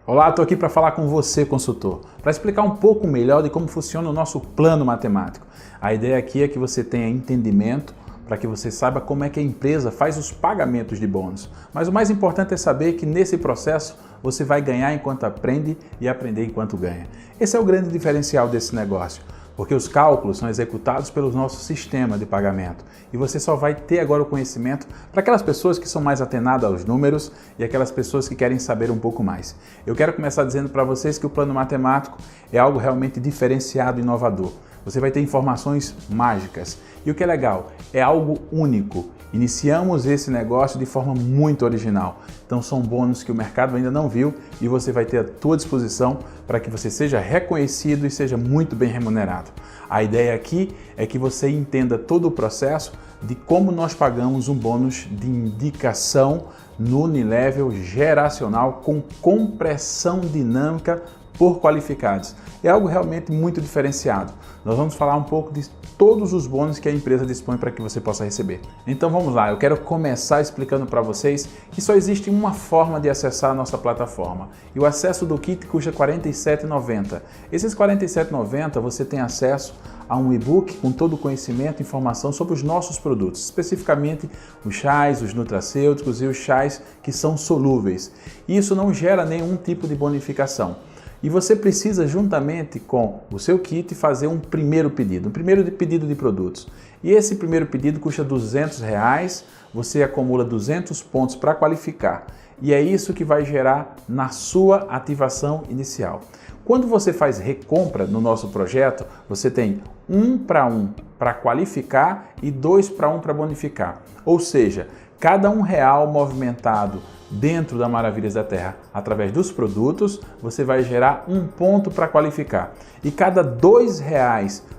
Olá, estou aqui para falar com você, consultor, para explicar um pouco melhor de como funciona o nosso plano matemático. A ideia aqui é que você tenha entendimento para que você saiba como é que a empresa faz os pagamentos de bônus. Mas o mais importante é saber que nesse processo você vai ganhar enquanto aprende e aprender enquanto ganha. Esse é o grande diferencial desse negócio, porque os cálculos são executados pelo nosso sistema de pagamento e você só vai ter agora o conhecimento para aquelas pessoas que são mais atenadas aos números e aquelas pessoas que querem saber um pouco mais. Eu quero começar dizendo para vocês que o plano matemático é algo realmente diferenciado e inovador. Você vai ter informações mágicas e o que é legal, é algo único. Iniciamos esse negócio de forma muito original, então são bônus que o mercado ainda não viu e você vai ter à tua disposição para que você seja reconhecido e seja muito bem remunerado. A ideia aqui é que você entenda todo o processo de como nós pagamos um bônus de indicação no Unilevel geracional com compressão dinâmica por qualificados. É algo realmente muito diferenciado. Nós vamos falar um pouco de todos os bônus que a empresa dispõe para que você possa receber. Então vamos lá, eu quero começar explicando para vocês que só existe uma forma de acessar a nossa plataforma e o acesso do kit custa R$ 47,90. Esses R$ 47,90 você tem acesso a um e-book com todo o conhecimento e informação sobre os nossos produtos, especificamente os chás, os nutracêuticos e os chás que são solúveis. E isso não gera nenhum tipo de bonificação. E você precisa, juntamente com o seu kit, fazer um primeiro pedido de produtos. E esse primeiro pedido custa R$ 200, você acumula 200 pontos para qualificar. E é isso que vai gerar na sua ativação inicial. Quando você faz recompra no nosso projeto, você tem 1 para 1 para qualificar e 2 para 1 para bonificar. Ou seja, cada R$ 1 movimentado dentro da Maravilhas da Terra, através dos produtos, você vai gerar 1 ponto para qualificar. E cada R$ 2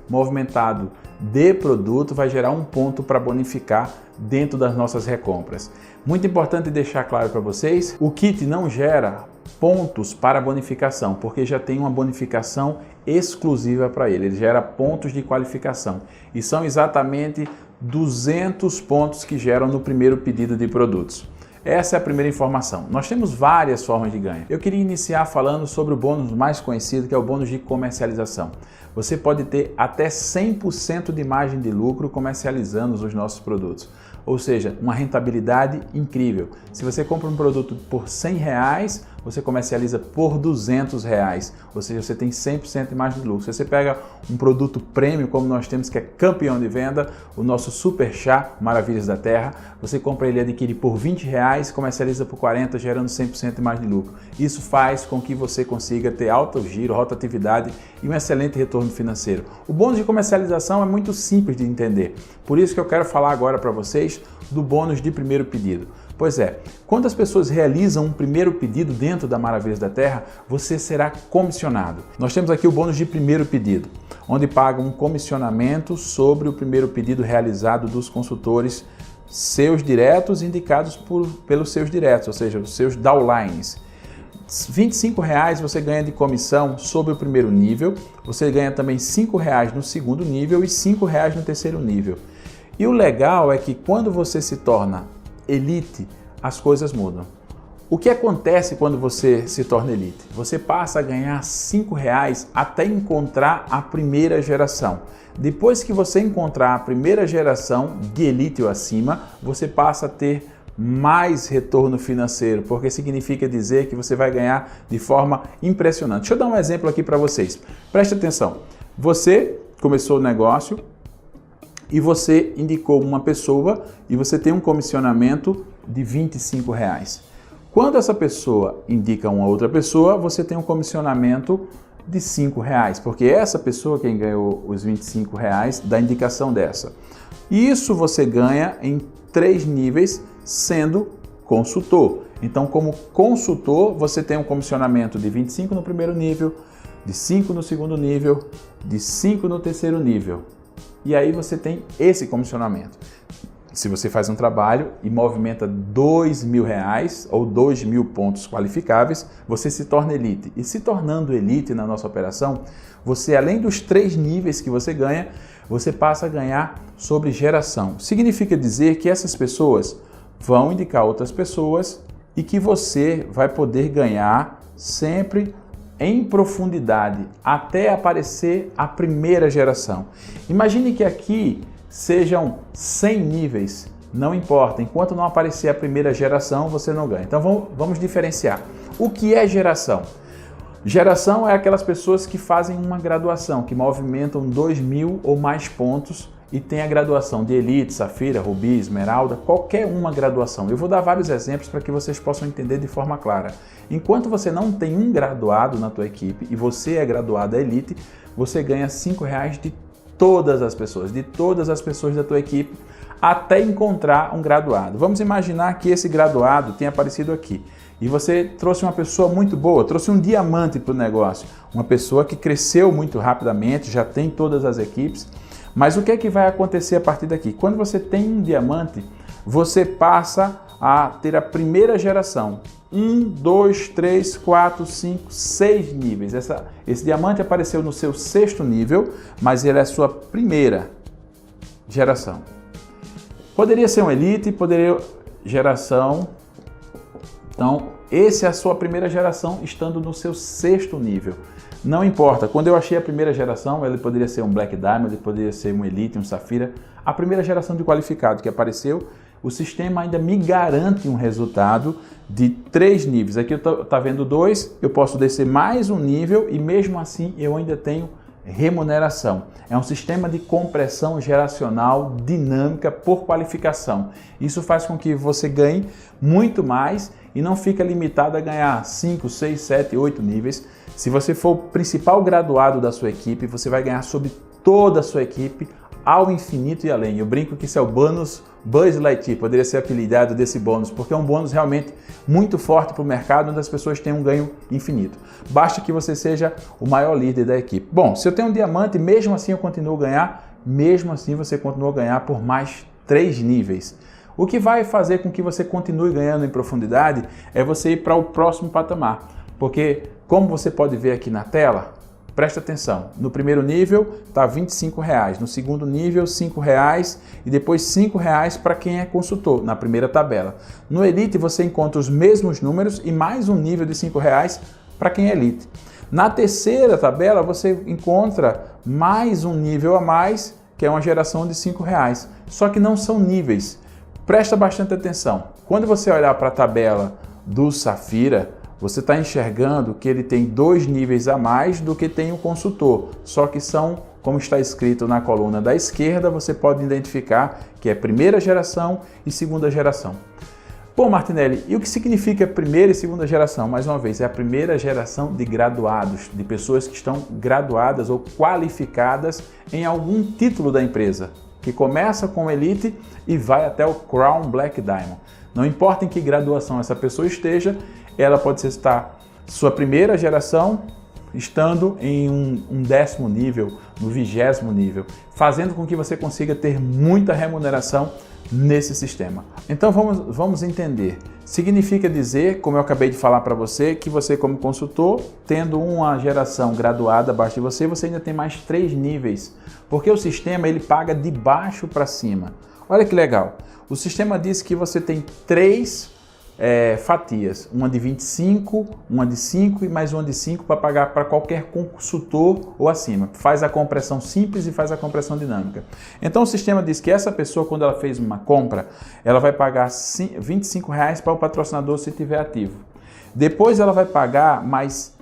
movimentado de produto vai gerar 1 ponto para bonificar dentro das nossas recompras. Muito importante deixar claro para vocês, o kit não gera pontos para bonificação, porque já tem uma bonificação exclusiva para ele. Ele gera pontos de qualificação e são exatamente 200 pontos que geram no primeiro pedido de produtos. Essa é a primeira informação. Nós temos várias formas de ganho. Eu queria iniciar falando sobre o bônus mais conhecido, que é o bônus de comercialização. Você pode ter até 100% de margem de lucro comercializando os nossos produtos. Ou seja, uma rentabilidade incrível. Se você compra um produto por R$ 100, você comercializa por R$ 200, ou seja, você tem 100% de margem de lucro. Se você pega um produto premium, como nós temos, que é campeão de venda, o nosso Super Chá Maravilhas da Terra, você compra ele e adquire por R$ 20, comercializa por 40, gerando 100% de margem de lucro. Isso faz com que você consiga ter alto giro, rotatividade e um excelente retorno financeiro. O bônus de comercialização é muito simples de entender, por isso que eu quero falar agora para vocês do bônus de primeiro pedido. Pois é, quando as pessoas realizam um primeiro pedido dentro da Maravilhas da Terra, você será comissionado. Nós temos aqui o bônus de primeiro pedido, onde paga um comissionamento sobre o primeiro pedido realizado dos consultores seus diretos indicados pelos seus diretos, ou seja, os seus downlines. R$ 25 você ganha de comissão sobre o primeiro nível, você ganha também R$ 5 no segundo nível e R$ 5 no terceiro nível. E o legal é que quando você se torna elite, as coisas mudam. O que acontece quando você se torna elite? Você passa a ganhar R$ 5 até encontrar a primeira geração. Depois que você encontrar a primeira geração de elite ou acima, você passa a ter mais retorno financeiro, porque significa dizer que você vai ganhar de forma impressionante. Deixa eu dar um exemplo aqui para vocês. Preste atenção. Você começou o negócio e você indicou uma pessoa e você tem um comissionamento de R$ 25. Quando essa pessoa indica uma outra pessoa, você tem um comissionamento de R$ 5, porque é essa pessoa quem ganhou os R$ 25 da indicação dessa. Isso você ganha em 3 níveis sendo consultor. Então, como consultor, você tem um comissionamento de 25 no primeiro nível, de 5 no segundo nível, de 5 no terceiro nível. E aí você tem esse comissionamento. Se você faz um trabalho e movimenta R$ 2.000 ou 2.000 pontos qualificáveis, você se torna elite. E se tornando elite na nossa operação, você, além dos 3 níveis que você ganha, você passa a ganhar sobre geração. Significa dizer que essas pessoas vão indicar outras pessoas e que você vai poder ganhar sempre em profundidade até aparecer a primeira geração. Imagine que aqui sejam 100 níveis, não importa, enquanto não aparecer a primeira geração, você não ganha. Então vamos diferenciar. O que é geração? Geração é aquelas pessoas que fazem uma graduação, que movimentam 2.000 ou mais pontos e tem a graduação de Elite, Safira, Rubi, Esmeralda, qualquer uma graduação. Eu vou dar vários exemplos para que vocês possam entender de forma clara. Enquanto você não tem um graduado na tua equipe e você é graduado da Elite, você ganha R$5 de todas as pessoas da tua equipe, até encontrar um graduado. Vamos imaginar que esse graduado tenha aparecido aqui. E você trouxe uma pessoa muito boa, trouxe um diamante para o negócio. Uma pessoa que cresceu muito rapidamente, já tem todas as equipes. Mas o que é que vai acontecer a partir daqui? Quando você tem um diamante, você passa a ter a primeira geração. 1, 2, 3, 4, 5, 6 níveis. Esse diamante apareceu no seu 6º nível, mas ele é a sua primeira geração. Poderia ser um Elite, poderia geração. Então, essa é a sua primeira geração estando no seu 6º nível. Não importa, quando eu achei a primeira geração, ele poderia ser um Black Diamond, ele poderia ser um Elite, um Safira. A primeira geração de qualificado que apareceu, o sistema ainda me garante um resultado de 3 níveis. Aqui está vendo 2, eu posso descer mais um nível e mesmo assim eu ainda tenho remuneração. É um sistema de compressão geracional dinâmica por qualificação. Isso faz com que você ganhe muito mais e não fica limitado a ganhar 5, 6, 7, 8 níveis. Se você for o principal graduado da sua equipe, você vai ganhar sobre toda a sua equipe ao infinito e além. Eu brinco que isso é o bônus Buzz Lightyear, poderia ser apelidado desse bônus, porque é um bônus realmente muito forte para o mercado, onde as pessoas têm um ganho infinito. Basta que você seja o maior líder da equipe. Bom, se eu tenho um diamante, mesmo assim eu continuo a ganhar, mesmo assim você continua a ganhar por mais 3 níveis. O que vai fazer com que você continue ganhando em profundidade é você ir para o próximo patamar, porque como você pode ver aqui na tela, presta atenção, no primeiro nível está R$25, no segundo nível R$5 e depois R$5 para quem é consultor, na primeira tabela. No Elite você encontra os mesmos números e mais um nível de R$5 para quem é Elite. Na terceira tabela você encontra mais um nível a mais, que é uma geração de R$5, só que não são níveis. Presta bastante atenção, quando você olhar para a tabela do Safira, você está enxergando que ele tem 2 níveis a mais do que tem o consultor, só que são, como está escrito na coluna da esquerda, você pode identificar que é primeira geração e segunda geração. Pô, Martinelli, e o que significa primeira e segunda geração? Mais uma vez, é a primeira geração de graduados, de pessoas que estão graduadas ou qualificadas em algum título da empresa, que começa com Elite e vai até o Crown Black Diamond. Não importa em que graduação essa pessoa esteja, ela pode estar sua primeira geração, estando em um 10º nível, no 20º nível, fazendo com que você consiga ter muita remuneração nesse sistema. Então vamos entender. Significa dizer, como eu acabei de falar para você, que você como consultor, tendo uma geração graduada abaixo de você, você ainda tem mais 3 níveis, porque o sistema ele paga de baixo para cima. Olha que legal. O sistema diz que você tem 3 fatias, uma de 25, uma de 5 e mais uma de 5 para pagar para qualquer consultor ou acima. Faz a compressão simples e faz a compressão dinâmica. Então o sistema diz que essa pessoa, quando ela fez uma compra, ela vai pagar R$25 para o patrocinador se estiver ativo. Depois ela vai pagar mais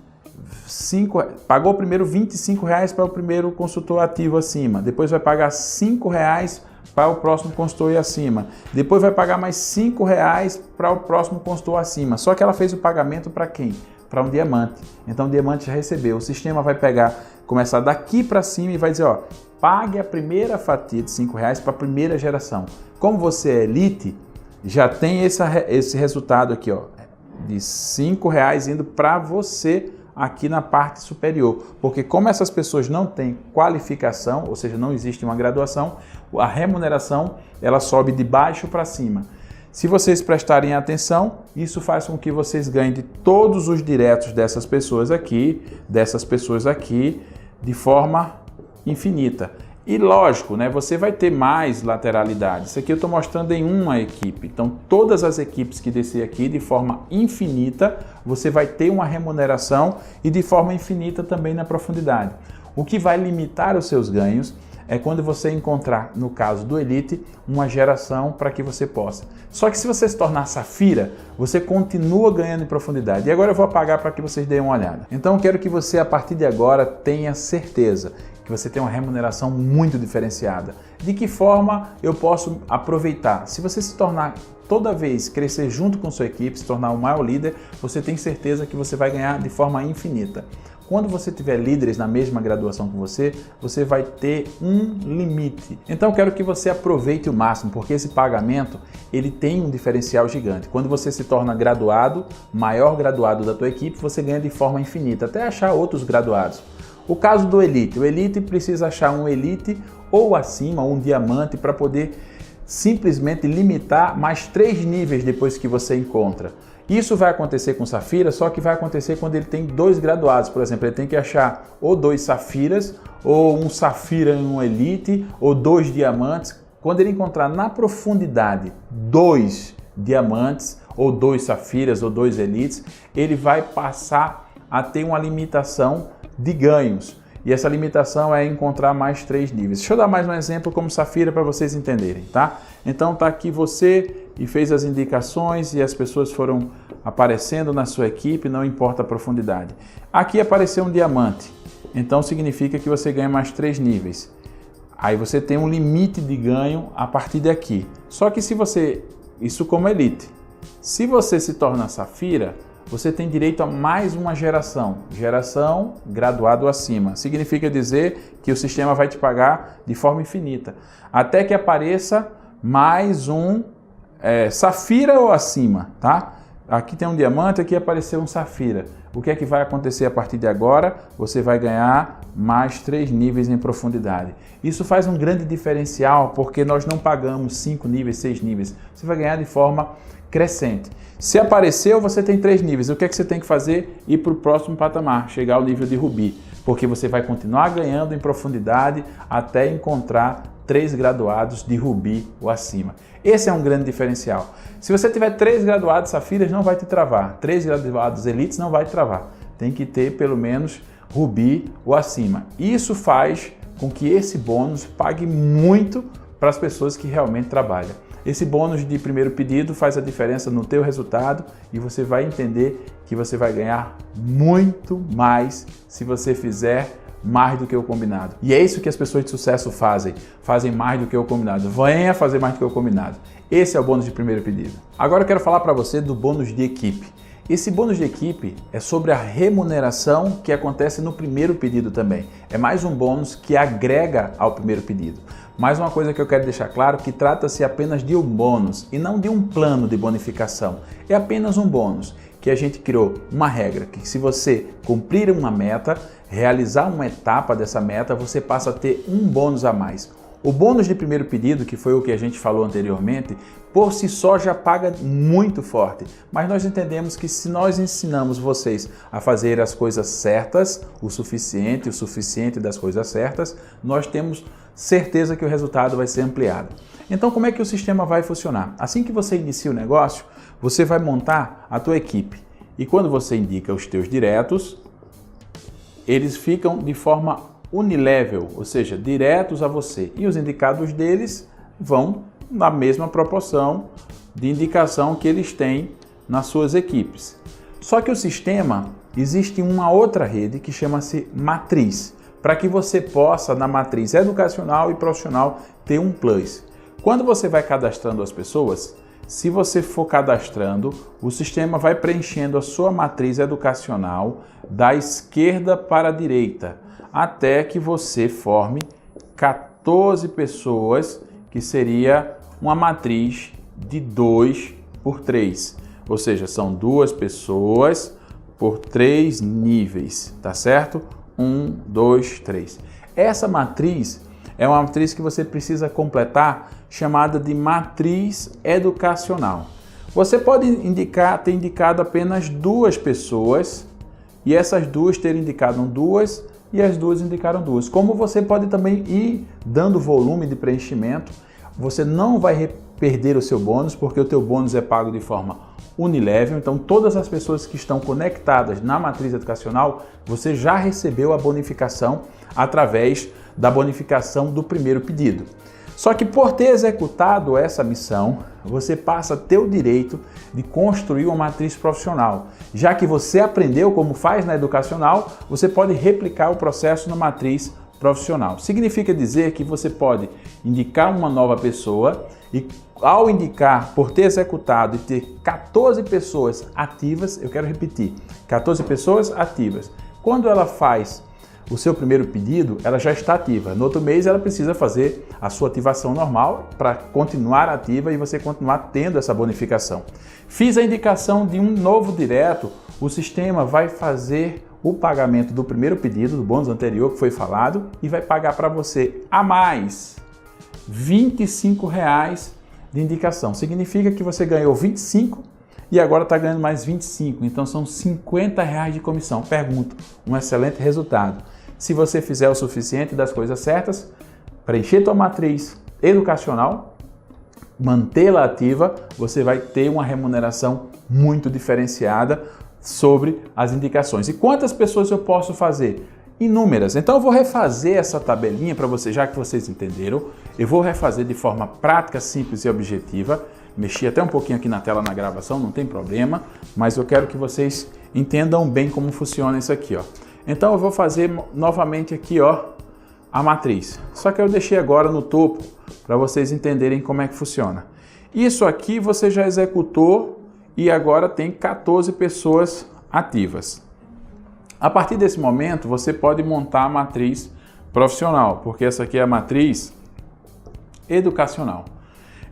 5, pagou primeiro R$25 para o primeiro consultor ativo acima, depois vai pagar R$5 para o próximo consultor acima. Depois vai pagar mais R$5 para o próximo consultor acima. Só que ela fez o pagamento para quem? Para um diamante. Então o diamante já recebeu. O sistema vai começar daqui para cima e vai dizer, ó, pague a primeira fatia de R$5 para a primeira geração. Como você é Elite, já tem esse resultado aqui, ó, de R$5 indo para você aqui na parte superior, porque como essas pessoas não têm qualificação, ou seja, não existe uma graduação, a remuneração ela sobe de baixo para cima. Se vocês prestarem atenção, isso faz com que vocês ganhem de todos os diretos dessas pessoas aqui, de forma infinita. E lógico, né, você vai ter mais lateralidade. Isso aqui eu estou mostrando em uma equipe. Então, todas as equipes que descer aqui de forma infinita, você vai ter uma remuneração e de forma infinita também na profundidade. O que vai limitar os seus ganhos é quando você encontrar, no caso do Elite, uma geração para que você possa. Só que se você se tornar Safira, você continua ganhando em profundidade. E agora eu vou apagar para que vocês deem uma olhada. Então eu quero que você, a partir de agora, tenha certeza que você tem uma remuneração muito diferenciada. De que forma eu posso aproveitar? Se você se tornar toda vez crescer junto com sua equipe, se tornar o maior líder, você tem certeza que você vai ganhar de forma infinita. Quando você tiver líderes na mesma graduação que você vai ter um limite. Então eu quero que você aproveite o máximo, porque esse pagamento ele tem um diferencial gigante. Quando você se torna graduado, maior graduado da tua equipe, você ganha de forma infinita, até achar outros graduados. O caso do Elite, o Elite precisa achar um Elite ou acima, um diamante, para poder simplesmente limitar mais 3 níveis depois que você encontra. Isso vai acontecer com Safira, só que vai acontecer quando ele tem 2 graduados. Por exemplo, ele tem que achar ou 2 Safiras, ou um Safira em um Elite, ou 2 diamantes. Quando ele encontrar na profundidade 2 diamantes, ou 2 Safiras, ou 2 Elites, ele vai passar a ter uma limitação de ganhos. E essa limitação é encontrar mais 3 níveis. Deixa eu dar mais um exemplo como Safira para vocês entenderem, tá? Então tá aqui você e fez as indicações e as pessoas foram aparecendo na sua equipe, não importa a profundidade. Aqui apareceu um diamante, então significa que você ganha mais 3 níveis. Aí você tem um limite de ganho a partir daqui. Só que se você, isso como Elite, se você se torna Safira, você tem direito a mais uma geração graduado acima. Significa dizer que o sistema vai te pagar de forma infinita, até que apareça mais um Safira ou acima, tá? Aqui tem um diamante, aqui apareceu um Safira. O que é que vai acontecer a partir de agora? Você vai ganhar mais 3 níveis em profundidade. Isso faz um grande diferencial, porque nós não pagamos 5 níveis, 6 níveis. Você vai ganhar de forma crescente. Se apareceu, você tem 3 níveis. O que é que você tem que fazer? Ir para o próximo patamar, chegar ao nível de Rubi, porque você vai continuar ganhando em profundidade até encontrar 3 graduados de Rubi ou acima. Esse é um grande diferencial. Se você tiver 3 graduados Safiras, não vai te travar. 3 graduados Elites não vai te travar. Tem que ter pelo menos Rubi ou acima. Isso faz com que esse bônus pague muito para as pessoas que realmente trabalham. Esse bônus de primeiro pedido faz a diferença no teu resultado e você vai entender que você vai ganhar muito mais se você fizer mais do que o combinado. E é isso que as pessoas de sucesso fazem mais do que o combinado. Venha fazer mais do que o combinado. Esse é o bônus de primeiro pedido. Agora eu quero falar para você do bônus de equipe. Esse bônus de equipe é sobre a remuneração que acontece no primeiro pedido também. É mais um bônus que agrega ao primeiro pedido. Mais uma coisa que eu quero deixar claro, que trata-se apenas de um bônus e não de um plano de bonificação. É apenas um bônus que a gente criou uma regra, que se você cumprir uma meta, realizar uma etapa dessa meta, você passa a ter um bônus a mais. O bônus de primeiro pedido, que foi o que a gente falou anteriormente, por si só já paga muito forte, mas nós entendemos que se nós ensinamos vocês a fazer as coisas certas, o suficiente das coisas certas, nós temos certeza que o resultado vai ser ampliado. Então como é que o sistema vai funcionar? Assim que você inicia o negócio, você vai montar a tua equipe e quando você indica os teus diretos, eles ficam de forma unilevel, ou seja, diretos a você, e os indicados deles vão na mesma proporção de indicação que eles têm nas suas equipes. Só que o sistema, existe uma outra rede que chama-se matriz, para que você possa, na matriz educacional e profissional, ter um plus. Quando você vai cadastrando as pessoas, se você for cadastrando, o sistema vai preenchendo a sua matriz educacional da esquerda para a direita, até que você forme 14 pessoas, que seria uma matriz de 2 por 3. Ou seja, são 2 pessoas por 3 níveis, tá certo? 1, 2, 3. Essa matriz é uma matriz que você precisa completar, chamada de matriz educacional. Você pode ter indicado apenas 2 pessoas, e essas 2 terem indicado 2 e as duas indicaram duas. Como você pode também ir dando volume de preenchimento, você não vai perder o seu bônus, porque o teu bônus é pago de forma unilevel. Então todas as pessoas que estão conectadas na matriz educacional, você já recebeu a bonificação através da bonificação do primeiro pedido. Só que por ter executado essa missão, você passa a ter o direito de construir uma matriz profissional. Já que você aprendeu como faz na educacional, você pode replicar o processo na matriz profissional. Significa dizer que você pode indicar uma nova pessoa e ao indicar, por ter executado e ter 14 pessoas ativas, eu quero repetir, 14 pessoas ativas. Quando ela faz o seu primeiro pedido, ela já está ativa. No outro mês, ela precisa fazer a sua ativação normal para continuar ativa e você continuar tendo essa bonificação. Fiz a indicação de um novo direto, o sistema vai fazer o pagamento do primeiro pedido, do bônus anterior que foi falado, e vai pagar para você a mais R$ 25,00 de indicação. Significa que você ganhou 25 e agora está ganhando mais 25, então são R$ 50,00 de comissão. Pergunto, um excelente resultado. Se você fizer o suficiente das coisas certas, preencher tua matriz educacional, mantê-la ativa, você vai ter uma remuneração muito diferenciada sobre as indicações. E quantas pessoas eu posso fazer? Inúmeras. Então eu vou refazer essa tabelinha para vocês, já que vocês entenderam. Eu vou refazer de forma prática, simples e objetiva. Mexi até um pouquinho aqui na tela na gravação, não tem problema, mas eu quero que vocês entendam bem como funciona isso aqui, ó. Então eu vou fazer novamente aqui, ó, a matriz. Só que eu deixei agora no topo para vocês entenderem como é que funciona. Isso aqui você já executou e agora tem 14 pessoas ativas. A partir desse momento, você pode montar a matriz profissional, porque essa aqui é a matriz educacional.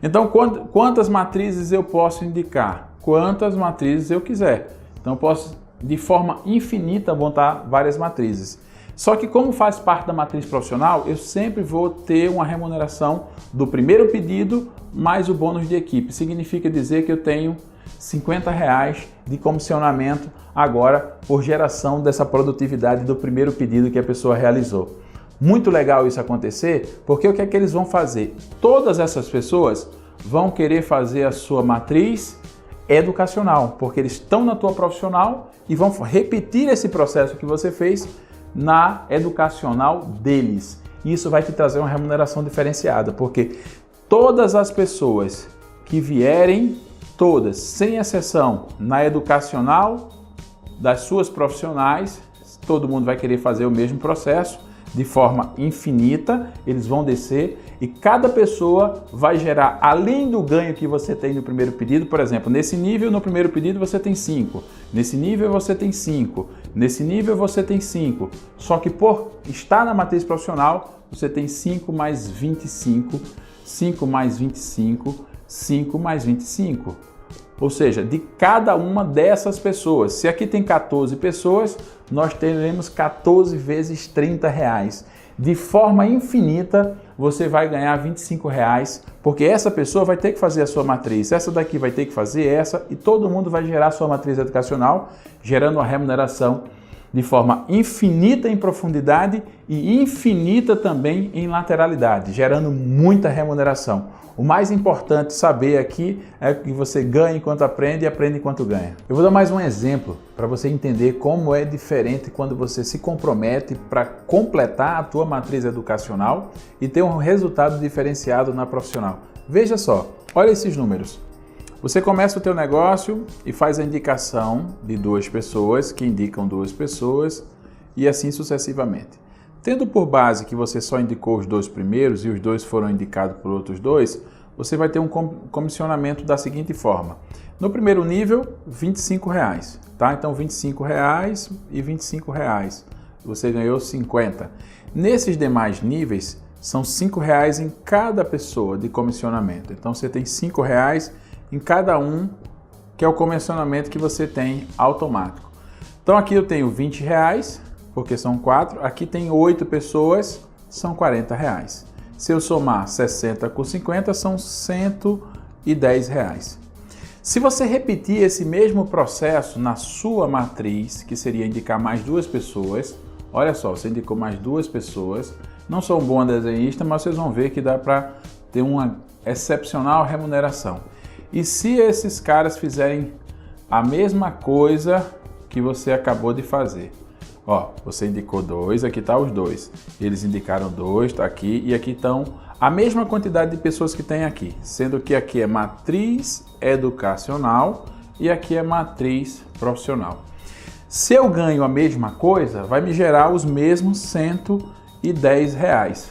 Então, quantas matrizes eu posso indicar? Quantas matrizes eu quiser. Então, eu posso, de forma infinita, montar várias matrizes. Só que, como faz parte da matriz profissional, eu sempre vou ter uma remuneração do primeiro pedido mais o bônus de equipe. Significa dizer que eu tenho R$ 50,00 de comissionamento agora por geração dessa produtividade do primeiro pedido que a pessoa realizou. Muito legal isso acontecer, porque o que é que eles vão fazer? Todas essas pessoas vão querer fazer a sua matriz educacional, porque eles estão na tua profissional e vão repetir esse processo que você fez na educacional deles. Isso vai te trazer uma remuneração diferenciada, porque todas as pessoas que vierem, todas, sem exceção, na educacional das suas profissionais, todo mundo vai querer fazer o mesmo processo de forma infinita, eles vão descer e cada pessoa vai gerar, além do ganho que você tem no primeiro pedido, por exemplo, nesse nível, no primeiro pedido você tem 5, nesse nível você tem 5, nesse nível você tem 5, só que por estar na matriz profissional, você tem 5 mais 25, 5 mais 25, 5 mais 25. Ou seja, de cada uma dessas pessoas. Se aqui tem 14 pessoas, nós teremos 14 vezes R$30. De forma infinita, você vai ganhar R$25, porque essa pessoa vai ter que fazer a sua matriz, essa daqui vai ter que fazer essa, e todo mundo vai gerar a sua matriz educacional, gerando uma remuneração de forma infinita em profundidade e infinita também em lateralidade, gerando muita remuneração. O mais importante saber aqui é que você ganha enquanto aprende e aprende enquanto ganha. Eu vou dar mais um exemplo para você entender como é diferente quando você se compromete para completar a tua matriz educacional e ter um resultado diferenciado na profissional. Veja só, olha esses números. Você começa o teu negócio e faz a indicação de 2 pessoas que indicam 2 pessoas e assim sucessivamente. Tendo por base que você só indicou os 2 primeiros e os 2 foram indicados por outros 2, você vai ter um comissionamento da seguinte forma. No primeiro nível, R$25, tá? Então R$25 e R$25. Você ganhou 50. Nesses demais níveis, são R$5 em cada pessoa de comissionamento. Então você tem R$5 em cada um, que é o comissionamento que você tem automático. Então aqui eu tenho R$20, porque são 4, aqui tem 8 pessoas, são R$40. Se eu somar 60 com 50, são R$110. Se você repetir esse mesmo processo na sua matriz, que seria indicar mais 2 pessoas, Olha só, você indicou mais 2 pessoas. Não sou um bom desenhista, mas vocês vão ver que dá para ter uma excepcional remuneração. E se esses caras fizerem a mesma coisa que você acabou de fazer? Ó, você indicou 2, aqui tá os 2. Eles indicaram 2, tá aqui, e aqui estão a mesma quantidade de pessoas que tem aqui, sendo que aqui é matriz educacional e aqui é matriz profissional. Se eu ganho a mesma coisa, vai me gerar os mesmos R$110,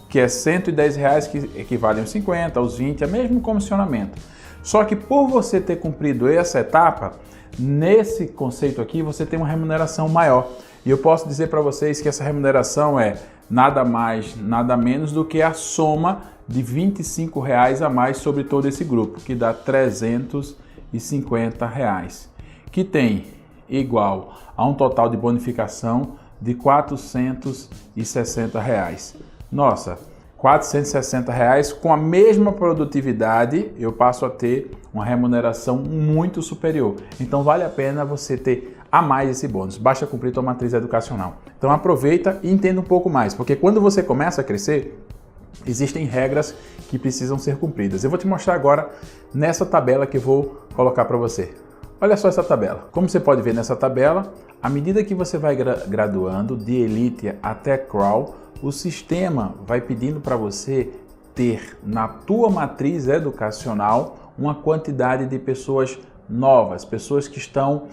que é R$110 que equivalem aos 50, aos 20, é o mesmo comissionamento. Só que por você ter cumprido essa etapa, nesse conceito aqui você tem uma remuneração maior. E eu posso dizer para vocês que essa remuneração é nada mais, nada menos do que a soma de R$25 a mais sobre todo esse grupo, que dá R$350, que tem igual a um total de bonificação de R$460. Nossa, R$460 com a mesma produtividade, eu passo a ter uma remuneração muito superior. Então vale a pena você ter a mais esse bônus. Basta cumprir tua matriz educacional. Então aproveita e entenda um pouco mais, porque quando você começa a crescer, existem regras que precisam ser cumpridas. Eu vou te mostrar agora nessa tabela que eu vou colocar para você. Olha só essa tabela. Como você pode ver nessa tabela, à medida que você vai graduando de Elite até Crawl, o sistema vai pedindo para você ter na tua matriz educacional uma quantidade de pessoas novas, pessoas que estão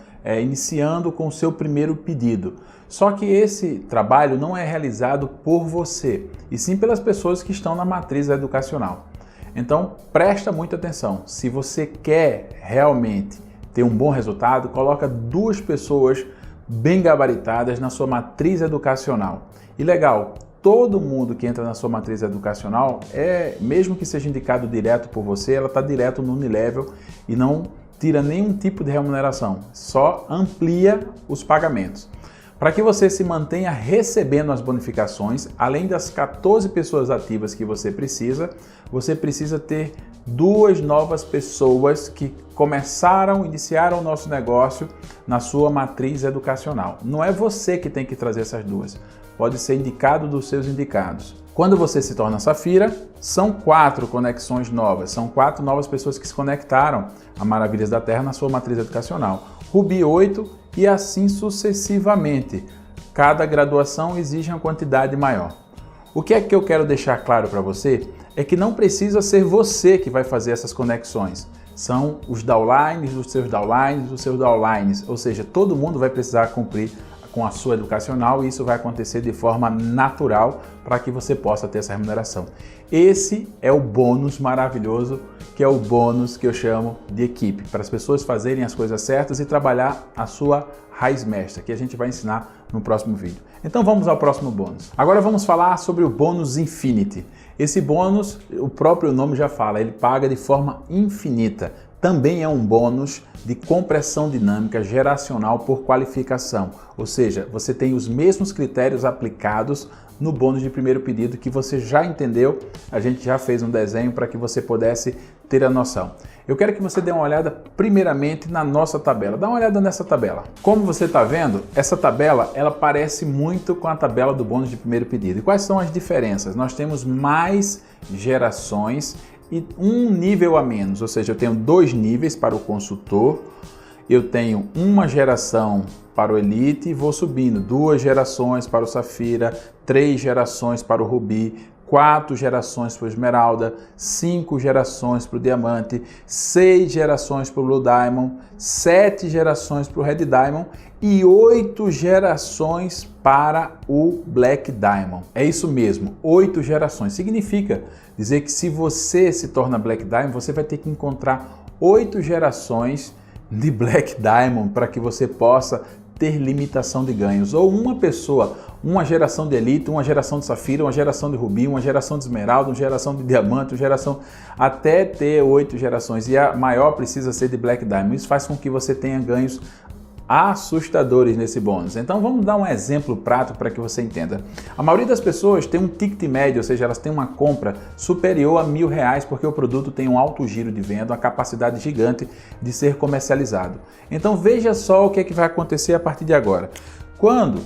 iniciando com o seu primeiro pedido. Só que esse trabalho não é realizado por você, e sim pelas pessoas que estão na matriz educacional. Então presta muita atenção. Se você quer realmente ter um bom resultado, coloca 2 pessoas bem gabaritadas na sua matriz educacional. E legal, todo mundo que entra na sua matriz educacional, mesmo que seja indicado direto por você, ela está direto no Unilevel e não tira nenhum tipo de remuneração, só amplia os pagamentos. Para que você se mantenha recebendo as bonificações, além das 14 pessoas ativas que você precisa ter 2 novas pessoas que iniciaram o nosso negócio na sua matriz educacional. Não é você que tem que trazer essas 2, pode ser indicado dos seus indicados. Quando você se torna Safira, são 4 conexões novas, são 4 novas pessoas que se conectaram a Maravilhas da Terra na sua matriz educacional. Rubi 8 e assim sucessivamente. Cada graduação exige uma quantidade maior. O que é que eu quero deixar claro para você é que não precisa ser você que vai fazer essas conexões. São os downlines dos seus downlines, ou seja, todo mundo vai precisar cumprir com a sua educacional e isso vai acontecer de forma natural para que você possa ter essa remuneração. Esse é o bônus maravilhoso, que é o bônus que eu chamo de equipe, para as pessoas fazerem as coisas certas e trabalhar a sua raiz mestra, que a gente vai ensinar no próximo vídeo. Então vamos ao próximo bônus. Agora vamos falar sobre o bônus Infinity. Esse bônus, o próprio nome já fala, ele paga de forma infinita. Também é um bônus de compressão dinâmica geracional por qualificação, ou seja, você tem os mesmos critérios aplicados no bônus de primeiro pedido que você já entendeu, a gente já fez um desenho para que você pudesse ter a noção. Eu quero que você dê uma olhada primeiramente na nossa tabela, dá uma olhada nessa tabela. Como você está vendo, essa tabela ela parece muito com a tabela do bônus de primeiro pedido. E quais são as diferenças? Nós temos mais gerações e um nível a menos, ou seja, eu tenho 2 níveis para o consultor, eu tenho uma geração para o Elite e vou subindo, 2 gerações para o Safira, 3 gerações para o Rubi, 4 gerações para o Esmeralda, 5 gerações para o Diamante, 6 gerações para o Blue Diamond, 7 gerações para o Red Diamond e 8 gerações para o Black Diamond. É isso mesmo, 8 gerações. Significa dizer que se você se torna Black Diamond, você vai ter que encontrar 8 gerações de Black Diamond para que você possa ter limitação de ganhos. Ou uma pessoa, uma geração de Elite, uma geração de Safira, uma geração de Rubi, uma geração de Esmeralda, uma geração de Diamante, uma geração até ter 8 gerações. E a maior precisa ser de Black Diamond. Isso faz com que você tenha ganhos assustadores nesse bônus. Então vamos dar um exemplo prático para que você entenda. A maioria das pessoas tem um ticket médio, ou seja, elas têm uma compra superior a R$1.000 porque o produto tem um alto giro de venda, uma capacidade gigante de ser comercializado. Então veja só o que é que vai acontecer a partir de agora. Quando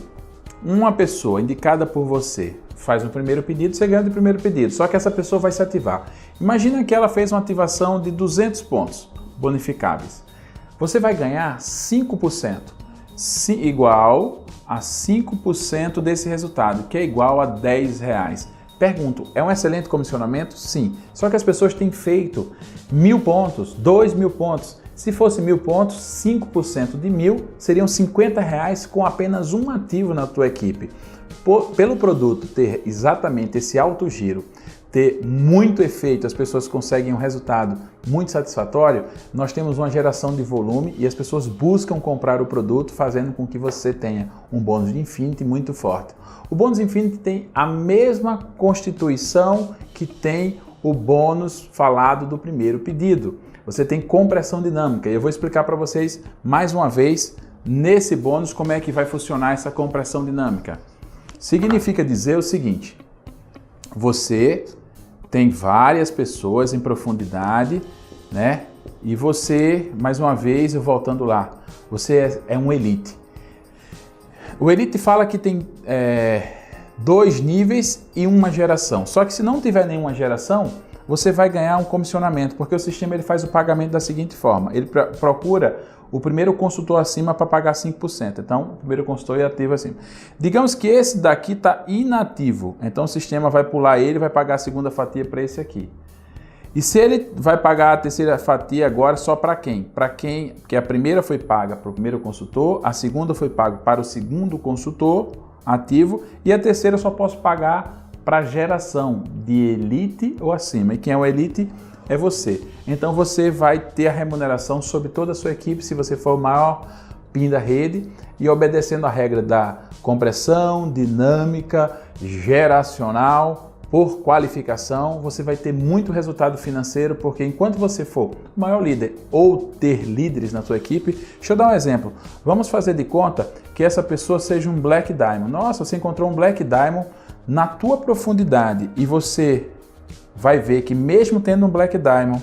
uma pessoa indicada por você faz um primeiro pedido, você ganha do primeiro pedido, só que essa pessoa vai se ativar. Imagina que ela fez uma ativação de 200 pontos bonificáveis. Você vai ganhar 5%, igual a 5% desse resultado, que é igual a R$10. Pergunto, é um excelente comissionamento? Sim. Só que as pessoas têm feito 1.000 pontos, 2.000 pontos. Se fosse 1.000 pontos, 5% de 1.000 seriam R$50 com apenas um ativo na tua equipe. Pelo produto ter exatamente esse alto giro, ter muito efeito, as pessoas conseguem um resultado muito satisfatório, nós temos uma geração de volume e as pessoas buscam comprar o produto, fazendo com que você tenha um bônus de Infinity muito forte. O bônus Infinity tem a mesma constituição que tem o bônus falado do primeiro pedido. Você tem compressão dinâmica e eu vou explicar para vocês mais uma vez nesse bônus como é que vai funcionar essa compressão dinâmica. Significa dizer o seguinte: você tem várias pessoas em profundidade, né? E você, mais uma vez, eu voltando lá, você é um elite. O elite fala que tem 2 níveis e uma geração. Só que se não tiver nenhuma geração, você vai ganhar um comissionamento, porque o sistema ele faz o pagamento da seguinte forma: ele procura o primeiro consultor acima para pagar 5%. Então, o primeiro consultor é ativo acima. Digamos que esse daqui está inativo. Então, o sistema vai pular ele e vai pagar a segunda fatia para esse aqui. E se ele vai pagar a terceira fatia agora só para quem? Para quem? Porque a primeira foi paga para o primeiro consultor, a segunda foi paga para o segundo consultor ativo e a terceira eu só posso pagar para geração de elite ou acima. E quem é o elite? É você. Então você vai ter a remuneração sobre toda a sua equipe se você for o maior PIN da rede e obedecendo a regra da compressão, dinâmica, geracional, por qualificação, você vai ter muito resultado financeiro, porque enquanto você for o maior líder ou ter líderes na sua equipe, deixa eu dar um exemplo. Vamos fazer de conta que essa pessoa seja um Black Diamond. Nossa, você encontrou um Black Diamond na tua profundidade e você vai ver que mesmo tendo um Black Diamond,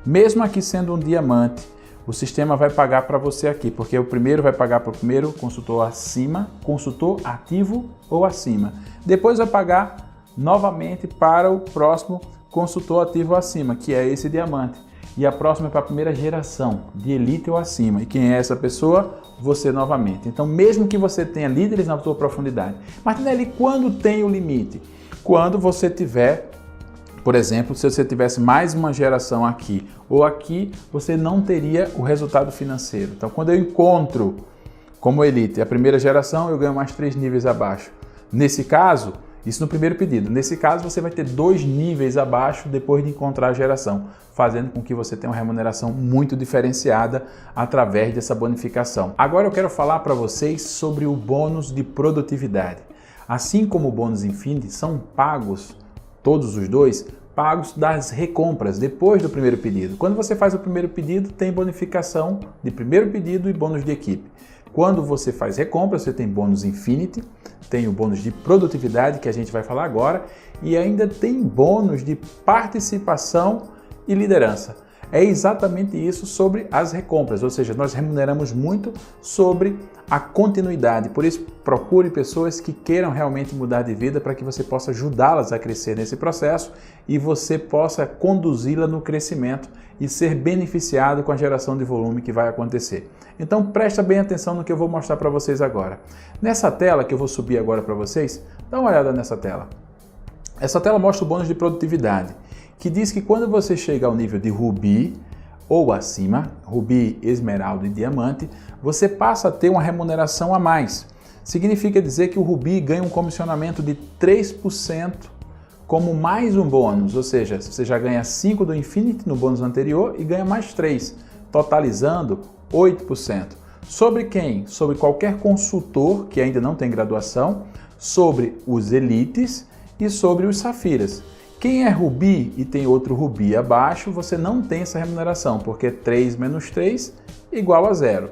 mesmo aqui sendo um diamante, o sistema vai pagar para você aqui, porque o primeiro vai pagar para o primeiro consultor acima, consultor ativo ou acima. Depois vai pagar novamente para o próximo consultor ativo acima, que é esse diamante. E a próxima é para a primeira geração, de elite ou acima. E quem é essa pessoa? Você novamente. Então, mesmo que você tenha líderes na sua profundidade. Martinelli, quando tem o limite? Quando você tiver, por exemplo, se você tivesse mais uma geração aqui ou aqui, você não teria o resultado financeiro. Então, quando eu encontro como elite a primeira geração, eu ganho mais 3 níveis abaixo. Nesse caso, isso no primeiro pedido. Nesse caso, você vai ter 2 níveis abaixo depois de encontrar a geração, fazendo com que você tenha uma remuneração muito diferenciada através dessa bonificação. Agora eu quero falar para vocês sobre o bônus de produtividade. Assim como o bônus Infinity, são pagos, todos os dois, pagos das recompras depois do primeiro pedido. Quando você faz o primeiro pedido, tem bonificação de primeiro pedido e bônus de equipe. Quando você faz recompra, você tem bônus Infinity, tem o bônus de produtividade, que a gente vai falar agora, e ainda tem bônus de participação e liderança. É exatamente isso sobre as recompras, ou seja, nós remuneramos muito sobre a continuidade. Por isso, procure pessoas que queiram realmente mudar de vida para que você possa ajudá-las a crescer nesse processo e você possa conduzi-la no crescimento e ser beneficiado com a geração de volume que vai acontecer. Então, presta bem atenção no que eu vou mostrar para vocês agora. Nessa tela que eu vou subir agora para vocês, dá uma olhada nessa tela. Essa tela mostra o bônus de produtividade, que diz que quando você chega ao nível de Rubi ou acima, Rubi, Esmeralda e Diamante, você passa a ter uma remuneração a mais. Significa dizer que o Rubi ganha um comissionamento de 3% como mais um bônus, ou seja, você já ganha 5 do Infinity no bônus anterior e ganha mais 3, totalizando 8%. Sobre quem? Sobre qualquer consultor que ainda não tem graduação, sobre os elites e sobre os safiras. Quem é Rubi e tem outro Rubi abaixo, você não tem essa remuneração, porque 3 menos 3 igual a 0.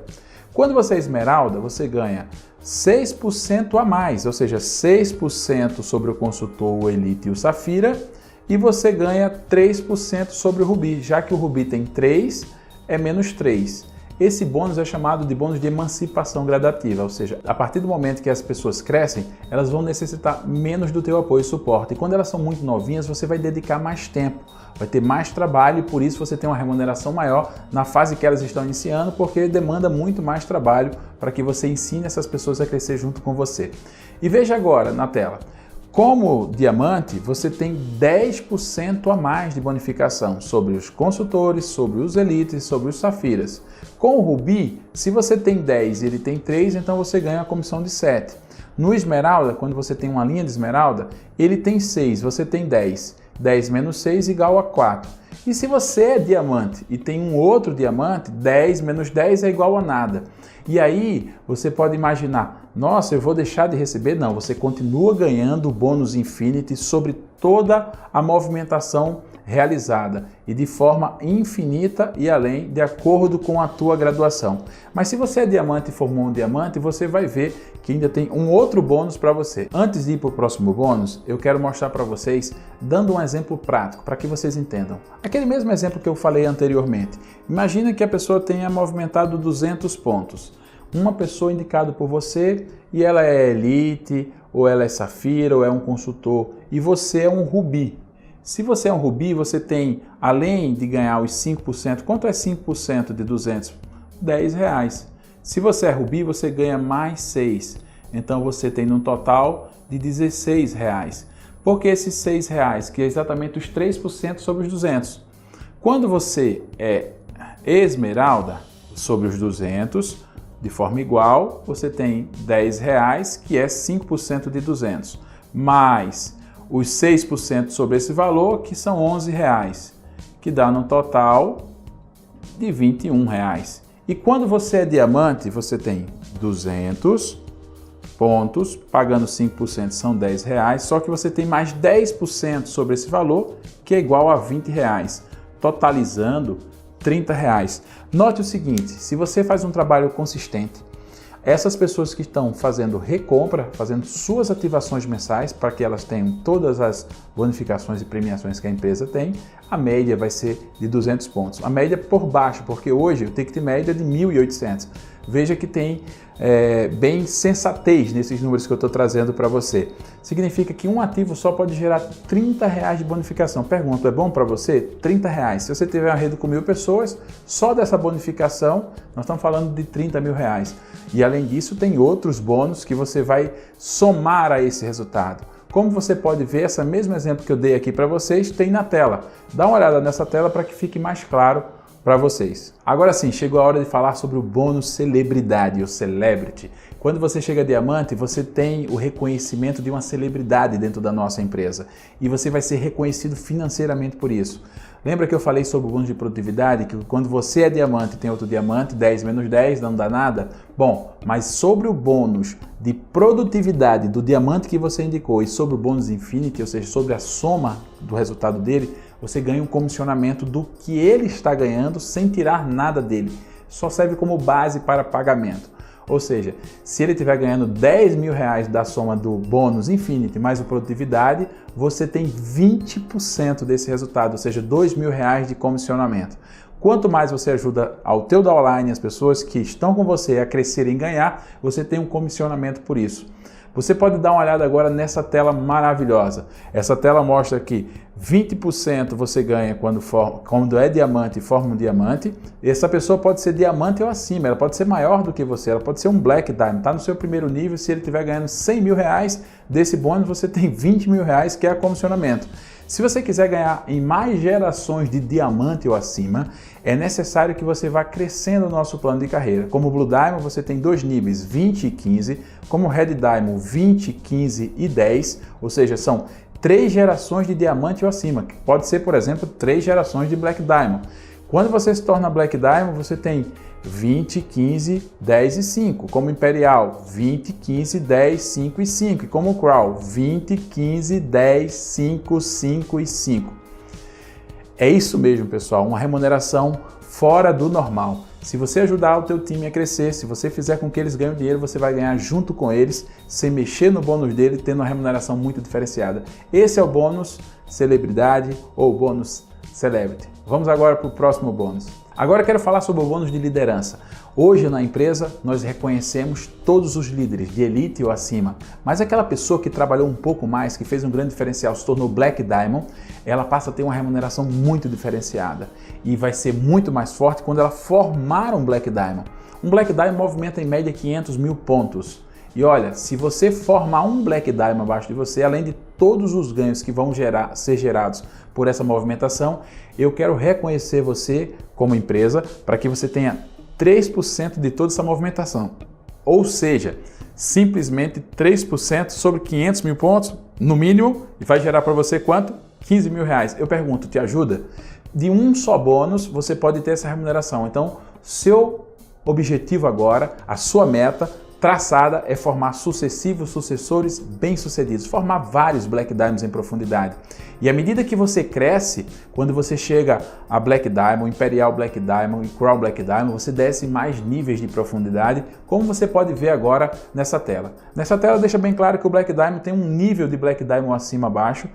Quando você é Esmeralda, você ganha 6% a mais, ou seja, 6% sobre o consultor, o Elite e o Safira, e você ganha 3% sobre o Rubi, já que o Rubi tem 3, é menos 3. Esse bônus é chamado de bônus de emancipação gradativa, ou seja, a partir do momento que as pessoas crescem, elas vão necessitar menos do teu apoio e suporte. E quando elas são muito novinhas, você vai dedicar mais tempo, vai ter mais trabalho e por isso você tem uma remuneração maior na fase que elas estão iniciando, porque demanda muito mais trabalho para que você ensine essas pessoas a crescer junto com você. E veja agora na tela. Como diamante, você tem 10% a mais de bonificação sobre os consultores, sobre os elites, sobre os safiras. Com o rubi, se você tem 10 e ele tem 3, então você ganha a comissão de 7. No esmeralda, quando você tem uma linha de esmeralda, ele tem 6, você tem 10. 10 menos 6 igual a 4. E se você é diamante e tem um outro diamante, 10 menos 10 é igual a nada. E aí você pode imaginar, nossa, eu vou deixar de receber? Não, você continua ganhando o bônus Infinity sobre toda a movimentação realizada e de forma infinita e além, de acordo com a tua graduação. Mas se você é diamante e formou um diamante, você vai ver que ainda tem um outro bônus para você. Antes de ir para o próximo bônus, eu quero mostrar para vocês, dando um exemplo prático, para que vocês entendam. Aquele mesmo exemplo que eu falei anteriormente. Imagina que a pessoa tenha movimentado 200 pontos. Uma pessoa indicada por você e ela é elite, ou ela é safira, ou é um consultor, e você é um rubi. Se você é um rubi, você tem, além de ganhar os 5%, quanto é 5% de 200? R$10. Se você é rubi, você ganha mais 6. Então você tem um total de R$16. Por que esses R$6? Que é exatamente os 3% sobre os 200. Quando você é esmeralda, sobre os 200, de forma igual, você tem R$10, que é 5% de 200, mais os 6% sobre esse valor, que são R$11, que dá no total de R$21. E quando você é diamante, você tem 200 pontos, pagando 5% são R$10, só que você tem mais 10% sobre esse valor, que é igual a R$20, totalizando R$30. Note o seguinte, se você faz um trabalho consistente, essas pessoas que estão fazendo recompra, fazendo suas ativações mensais para que elas tenham todas as bonificações e premiações que a empresa tem, a média vai ser de 200 pontos. A média por baixo, porque hoje o ticket média é de 1.800. Veja que tem bem sensatez nesses números que eu estou trazendo para você. Significa que um ativo só pode gerar R$30 de bonificação. Pergunto, é bom para você? R$30. Se você tiver uma rede com 1.000 pessoas, só dessa bonificação, nós estamos falando de R$30 mil. E além disso, tem outros bônus que você vai somar a esse resultado. Como você pode ver, esse mesmo exemplo que eu dei aqui para vocês tem na tela. Dá uma olhada nessa tela para que fique mais claro para vocês. Agora sim, chegou a hora de falar sobre o bônus celebridade, ou celebrity. Quando você chega a diamante, você tem o reconhecimento de uma celebridade dentro da nossa empresa e você vai ser reconhecido financeiramente por isso. Lembra que eu falei sobre o bônus de produtividade, que quando você é diamante e tem outro diamante, 10 menos 10 não dá nada? Bom, mas sobre o bônus de produtividade do diamante que você indicou e sobre o bônus Infinity, ou seja, sobre a soma do resultado dele, você ganha um comissionamento do que ele está ganhando sem tirar nada dele. Só serve como base para pagamento. Ou seja, se ele estiver ganhando R$10 mil da soma do bônus Infinity mais a produtividade, você tem 20% desse resultado, ou seja, R$2 mil de comissionamento. Quanto mais você ajuda ao teu downline, as pessoas que estão com você a crescerem e ganhar, você tem um comissionamento por isso. Você pode dar uma olhada agora nessa tela maravilhosa. Essa tela mostra que 20% você ganha quando é diamante e forma um diamante. Essa pessoa pode ser diamante ou acima, ela pode ser maior do que você, ela pode ser um Black Diamond, está no seu primeiro nível. Se ele estiver ganhando R$100 mil desse bônus, você tem R$20 mil, que é comissionamento. Se você quiser ganhar em mais gerações de diamante ou acima, é necessário que você vá crescendo o nosso plano de carreira. Como Blue Diamond, você tem dois níveis, 20 e 15. Como Red Diamond, 20, 15 e 10. Ou seja, são 3 gerações de diamante ou acima. Que pode ser, por exemplo, 3 gerações de Black Diamond. Quando você se torna Black Diamond, você tem 20, 15, 10 e 5. Como Imperial, 20, 15, 10, 5 e 5. E como Crown, 20, 15, 10, 5, 5 e 5. É isso mesmo, pessoal, uma remuneração fora do normal. Se você ajudar o teu time a crescer, se você fizer com que eles ganhem dinheiro, você vai ganhar junto com eles, sem mexer no bônus dele, tendo uma remuneração muito diferenciada. Esse é o bônus celebridade ou bônus celebrity. Vamos agora para o próximo bônus. Agora eu quero falar sobre o bônus de liderança. Hoje na empresa nós reconhecemos todos os líderes de elite ou acima, mas aquela pessoa que trabalhou um pouco mais, que fez um grande diferencial, se tornou Black Diamond, ela passa a ter uma remuneração muito diferenciada e vai ser muito mais forte quando ela formar um Black Diamond. Um Black Diamond movimenta em média 500 mil pontos. E olha, se você formar um Black Diamond abaixo de você, além de todos os ganhos que vão ser gerados por essa movimentação, eu quero reconhecer você como empresa para que você tenha 3% de toda essa movimentação. Ou seja, simplesmente 3% sobre 500 mil pontos, no mínimo, e vai gerar para você quanto? 15 mil reais. Eu pergunto, te ajuda? De um só bônus, você pode ter essa remuneração. Então, seu objetivo agora, a sua meta traçada é formar sucessivos sucessores bem-sucedidos, formar vários Black Diamonds em profundidade. E à medida que você cresce, quando você chega a Black Diamond, Imperial Black Diamond e Crown Black Diamond, você desce mais níveis de profundidade, como você pode ver agora nessa tela. Nessa tela deixa bem claro que o Black Diamond tem um nível de Black Diamond acima abaixo,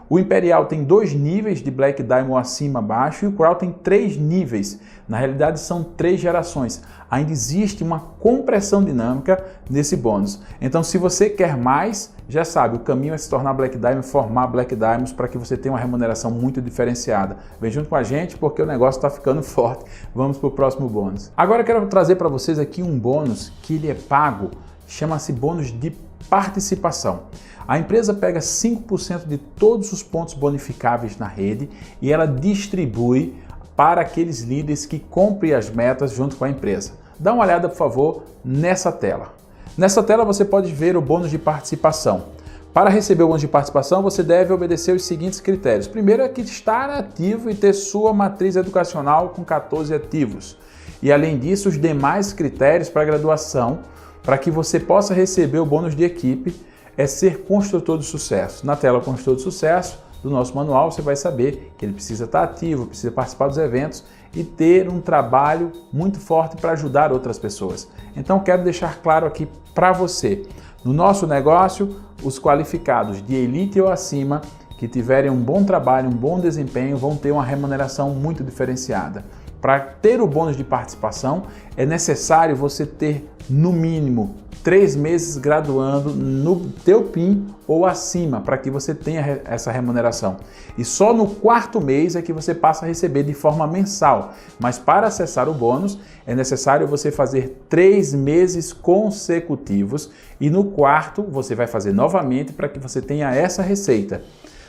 o Imperial tem 2 níveis de Black Diamond acima abaixo e o Crown tem 3 níveis. Na realidade são 3 gerações. Ainda existe uma compressão dinâmica nesse bônus. Então se você quer mais, já sabe, o caminho é se tornar Black Diamond, formar Black Diamonds para que você tenha uma remuneração muito diferenciada. Vem junto com a gente porque o negócio está ficando forte. Vamos para o próximo bônus. Agora eu quero trazer para vocês aqui um bônus que ele é pago, chama-se bônus de participação. A empresa pega 5% de todos os pontos bonificáveis na rede e ela distribui para aqueles líderes que cumprem as metas junto com a empresa. Dá uma olhada, por favor, nessa tela. Nessa tela você pode ver o bônus de participação. Para receber o bônus de participação, você deve obedecer os seguintes critérios. Primeiro é que estar ativo e ter sua matriz educacional com 14 ativos. E além disso, os demais critérios para graduação, para que você possa receber o bônus de equipe, é ser construtor de sucesso. Na tela construtor de sucesso do nosso manual, você vai saber que ele precisa estar ativo, precisa participar dos eventos e ter um trabalho muito forte para ajudar outras pessoas. Então, quero deixar claro aqui para você, no nosso negócio, os qualificados de elite ou acima que tiverem um bom trabalho, um bom desempenho, vão ter uma remuneração muito diferenciada. Para ter o bônus de participação, é necessário você ter, no mínimo, 3 meses graduando no teu PIN ou acima, para que você tenha essa remuneração. E só no 4º mês é que você passa a receber de forma mensal. Mas para acessar o bônus, é necessário você fazer 3 meses consecutivos e no 4º você vai fazer novamente para que você tenha essa receita.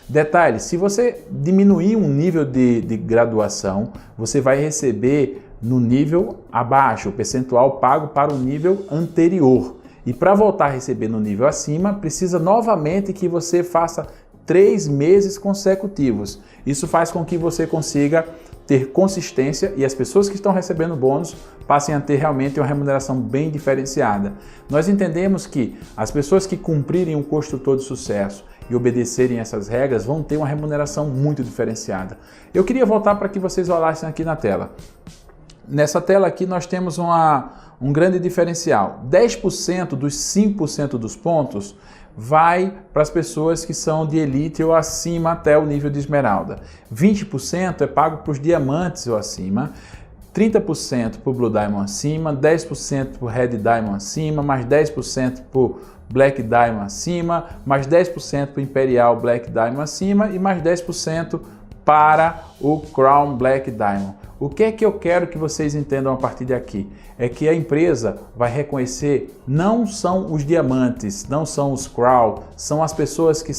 Detalhe, se você diminuir um nível de graduação, você vai receber no nível abaixo, o percentual pago para o nível anterior. E para voltar a receber no nível acima, precisa novamente que você faça 3 meses consecutivos. Isso faz com que você consiga ter consistência e as pessoas que estão recebendo bônus passem a ter realmente uma remuneração bem diferenciada. Nós entendemos que as pessoas que cumprirem um construtor de sucesso e obedecerem essas regras vão ter uma remuneração muito diferenciada. Eu queria voltar para que vocês olhassem aqui na tela. Nessa tela aqui nós temos um grande diferencial. 10% dos 5% dos pontos vai para as pessoas que são de elite ou acima até o nível de esmeralda. 20% é pago para os diamantes ou acima. 30% para o Blue Diamond acima, 10% para o Red Diamond acima, mais 10% para o Black Diamond acima, mais 10% para o Imperial Black Diamond acima e mais 10% para o Crown Black Diamond. O que é que eu quero que vocês entendam a partir daqui? É que a empresa vai reconhecer, não são os diamantes, não são os Crown, são as pessoas que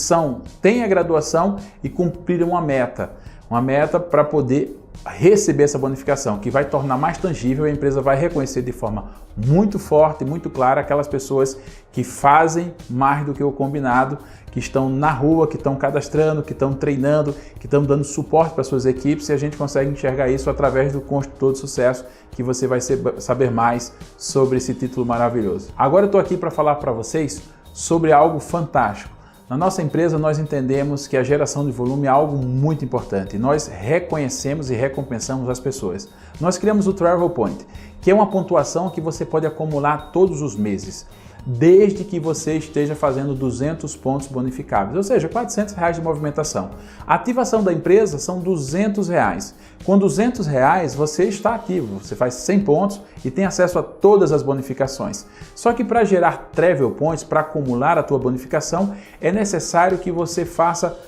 têm a graduação e cumpriram uma meta para poder receber essa bonificação, que vai tornar mais tangível, a empresa vai reconhecer de forma muito forte, muito clara aquelas pessoas que fazem mais do que o combinado, que estão na rua, que estão cadastrando, que estão treinando, que estão dando suporte para suas equipes, e a gente consegue enxergar isso através do construtor de sucesso, que você vai saber mais sobre esse título maravilhoso. Agora eu estou aqui para falar para vocês sobre algo fantástico. Na nossa empresa, nós entendemos que a geração de volume é algo muito importante. Nós reconhecemos e recompensamos as pessoas. Nós criamos o Travel Point, que é uma pontuação que você pode acumular todos os meses. desde que você esteja fazendo 200 pontos bonificáveis, ou seja, R$400 de movimentação. A ativação da empresa são R$200. Com R$200 você está ativo, você faz 100 pontos e tem acesso a todas as bonificações. Só que para gerar Travel Points, para acumular a tua bonificação, é necessário que você faça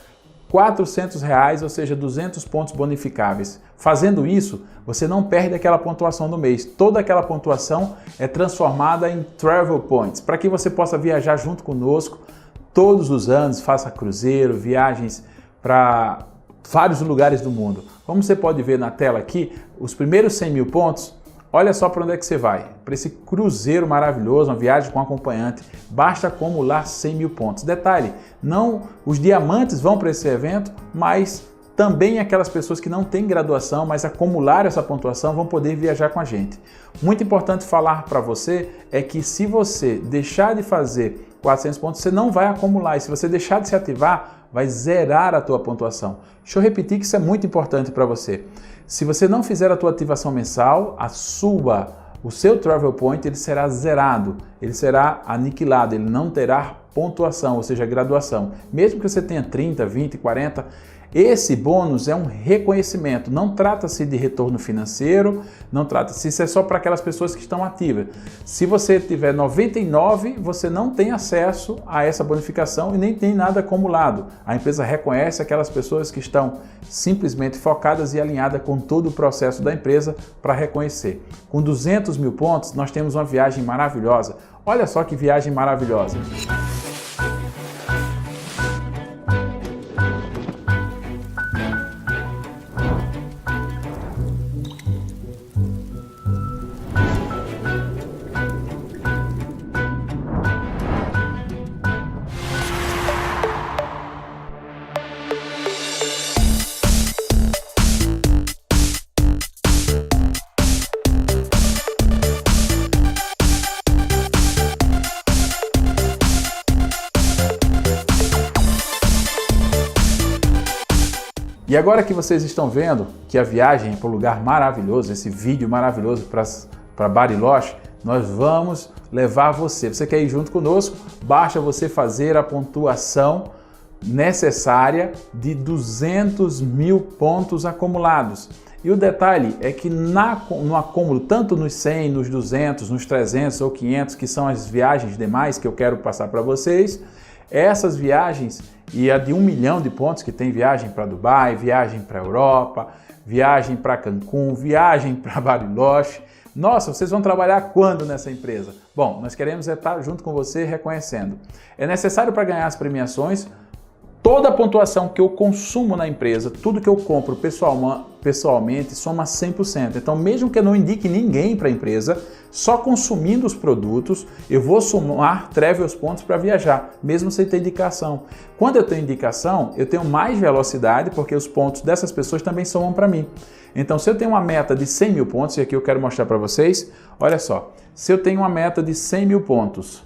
R$400, ou seja, 200 pontos bonificáveis. Fazendo isso, você não perde aquela pontuação do mês. Toda aquela pontuação é transformada em Travel Points, para que você possa viajar junto conosco todos os anos, faça cruzeiro, viagens para vários lugares do mundo. Como você pode ver na tela aqui, os primeiros 100 mil pontos, olha só para onde é que você vai. Para esse cruzeiro maravilhoso, uma viagem com acompanhante, basta acumular 100 mil pontos. Detalhe, não os diamantes vão para esse evento, mas também aquelas pessoas que não têm graduação, mas acumularam essa pontuação, vão poder viajar com a gente. Muito importante falar para você é que se você deixar de fazer 400 pontos, você não vai acumular. E se você deixar de se ativar, vai zerar a tua pontuação. Deixa eu repetir que isso é muito importante para você. Se você não fizer a tua ativação mensal, o seu Travel Point ele será zerado, ele será aniquilado, ele não terá pontuação, ou seja, graduação. Mesmo que você tenha 30, 20, 40, esse bônus é um reconhecimento, não trata-se de retorno financeiro, não trata-se, isso é só para aquelas pessoas que estão ativas. Se você tiver 99, você não tem acesso a essa bonificação e nem tem nada acumulado. A empresa reconhece aquelas pessoas que estão simplesmente focadas e alinhadas com todo o processo da empresa para reconhecer. Com 200 mil pontos, nós temos uma viagem maravilhosa. Olha só que viagem maravilhosa! E agora que vocês estão vendo que a viagem é para um lugar maravilhoso, esse vídeo maravilhoso para Bariloche, nós vamos levar você. Você quer ir junto conosco? Basta você fazer a pontuação necessária de 200 mil pontos acumulados. E o detalhe é que no acúmulo, tanto nos 100, nos 200, nos 300 ou 500, que são as viagens demais que eu quero passar para vocês, essas viagens e a de 1 milhão de pontos, que tem viagem para Dubai, viagem para Europa, viagem para Cancún, viagem para Bariloche. Nossa, vocês vão trabalhar quando nessa empresa? Bom, nós queremos estar junto com você reconhecendo. É necessário para ganhar as premiações, toda a pontuação que eu consumo na empresa, tudo que eu compro pessoalmente, soma 100%. Então, mesmo que eu não indique ninguém para a empresa, só consumindo os produtos, eu vou somar Travel Pontos para viajar, mesmo sem ter indicação. Quando eu tenho indicação, eu tenho mais velocidade, porque os pontos dessas pessoas também somam para mim. Então, se eu tenho uma meta de 100 mil pontos, e aqui eu quero mostrar para vocês, olha só, se eu tenho uma meta de 100 mil pontos,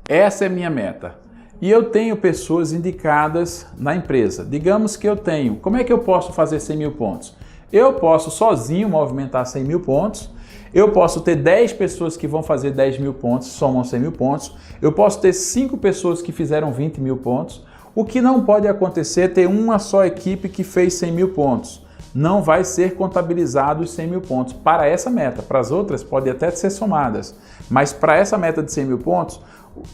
essa é a minha meta. E eu tenho pessoas indicadas na empresa. Digamos que eu tenho. Como é que eu posso fazer 100 mil pontos? Eu posso sozinho movimentar 100 mil pontos. Eu posso ter 10 pessoas que vão fazer 10 mil pontos, somam 100 mil pontos. Eu posso ter 5 pessoas que fizeram 20 mil pontos. O que não pode acontecer é ter uma só equipe que fez 100 mil pontos. Não vai ser contabilizado os 100 mil pontos para essa meta. Para as outras, podem até ser somadas. Mas para essa meta de 100 mil pontos,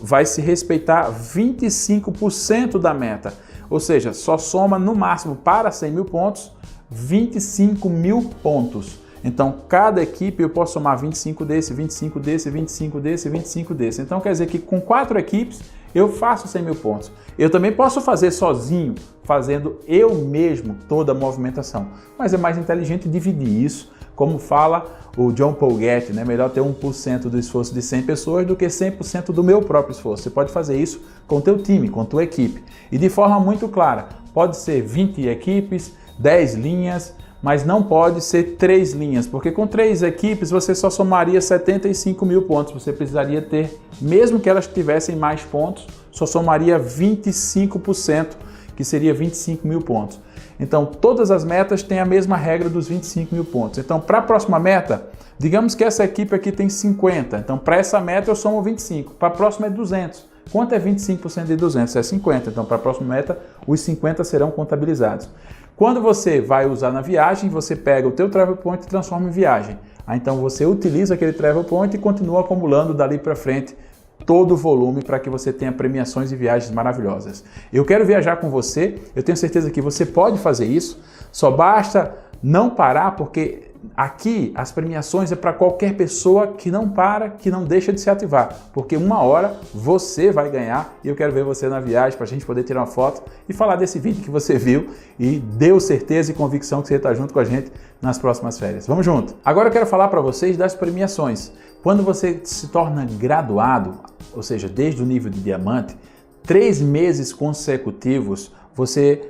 vai se respeitar 25% da meta, ou seja, só soma no máximo para 100 mil pontos 25 mil pontos. Então, cada equipe eu posso somar 25 desse, 25 desse, 25 desse, 25 desse. Então, quer dizer que com 4 equipes eu faço 100 mil pontos. Eu também posso fazer sozinho, fazendo eu mesmo toda a movimentação, mas é mais inteligente dividir isso. Como fala o John Paul Getty, né? Melhor ter 1% do esforço de 100 pessoas do que 100% do meu próprio esforço. Você pode fazer isso com o teu time, com a tua equipe. E de forma muito clara, pode ser 20 equipes, 10 linhas, mas não pode ser 3 linhas, porque com 3 equipes você só somaria 75 mil pontos. Você precisaria ter, mesmo que elas tivessem mais pontos, só somaria 25%, que seria 25 mil pontos. Então, todas as metas têm a mesma regra dos 25 mil pontos. Então, para a próxima meta, digamos que essa equipe aqui tem 50. Então, para essa meta eu somo 25. Para a próxima é 200. Quanto é 25% de 200? É 50. Então, para a próxima meta, os 50 serão contabilizados. Quando você vai usar na viagem, você pega o teu Travel Point e transforma em viagem. Então, você utiliza aquele Travel Point e continua acumulando dali para frente todo o volume para que você tenha premiações e viagens maravilhosas. Eu quero viajar com você, eu tenho certeza que você pode fazer isso, só basta não parar, porque aqui as premiações é para qualquer pessoa que não para, que não deixa de se ativar, porque uma hora você vai ganhar e eu quero ver você na viagem para a gente poder tirar uma foto e falar desse vídeo que você viu e deu certeza e convicção que você está junto com a gente nas próximas férias. Vamos junto! Agora eu quero falar para vocês das premiações. Quando você se torna graduado, ou seja, desde o nível de diamante, 3 meses consecutivos,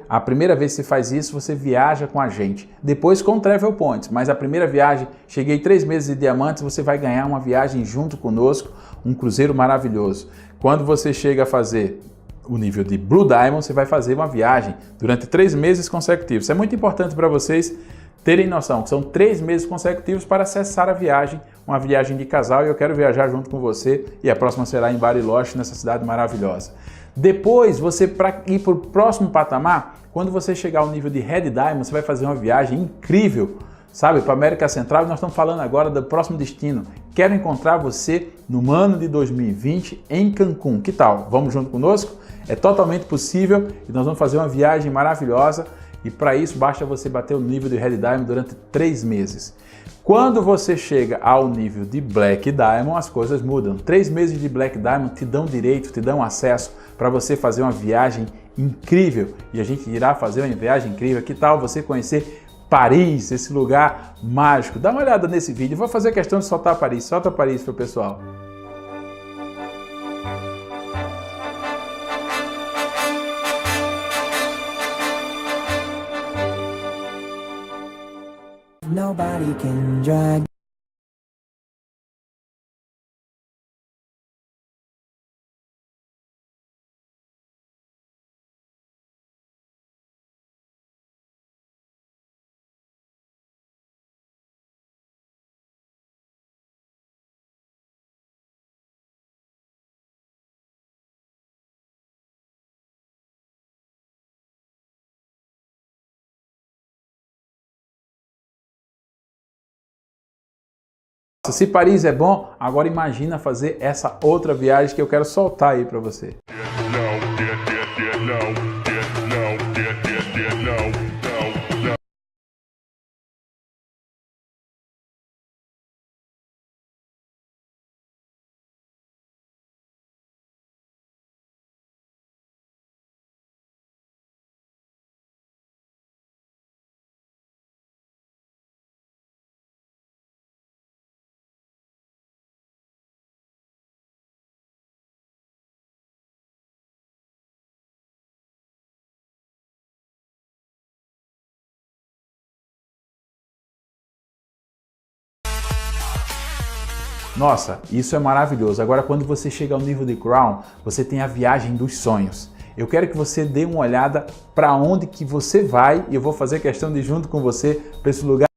a primeira vez que você faz isso, você viaja com a gente. Depois com Travel Points, mas a primeira viagem, cheguei 3 meses de diamantes, você vai ganhar uma viagem junto conosco, um cruzeiro maravilhoso. Quando você chega a fazer o nível de Blue Diamond, você vai fazer uma viagem durante 3 meses consecutivos. Isso é muito importante para vocês terem noção, que são 3 meses consecutivos para acessar a viagem, uma viagem de casal, e eu quero viajar junto com você, e a próxima será em Bariloche, nessa cidade maravilhosa. Depois, para ir para o próximo patamar, quando você chegar ao nível de Red Diamond, você vai fazer uma viagem incrível, sabe, para a América Central, e nós estamos falando agora do próximo destino. Quero encontrar você no ano de 2020 em Cancún. Que tal? Vamos junto conosco? É totalmente possível e nós vamos fazer uma viagem maravilhosa. E para isso basta você bater o nível de Red Diamond durante 3 meses. Quando você chega ao nível de Black Diamond, as coisas mudam. 3 meses de Black Diamond te dão direito, te dão acesso para você fazer uma viagem incrível. E a gente irá fazer uma viagem incrível. Que tal você conhecer Paris, esse lugar mágico? Dá uma olhada nesse vídeo. Vou fazer questão de soltar Paris. Solta Paris para o pessoal. Nobody can drag. Se Paris é bom, agora imagina fazer essa outra viagem que eu quero soltar aí para você. Nossa, isso é maravilhoso. Agora, quando você chega ao nível de Crown, você tem a viagem dos sonhos. Eu quero que você dê uma olhada para onde que você vai e eu vou fazer questão de ir junto com você para esse lugar.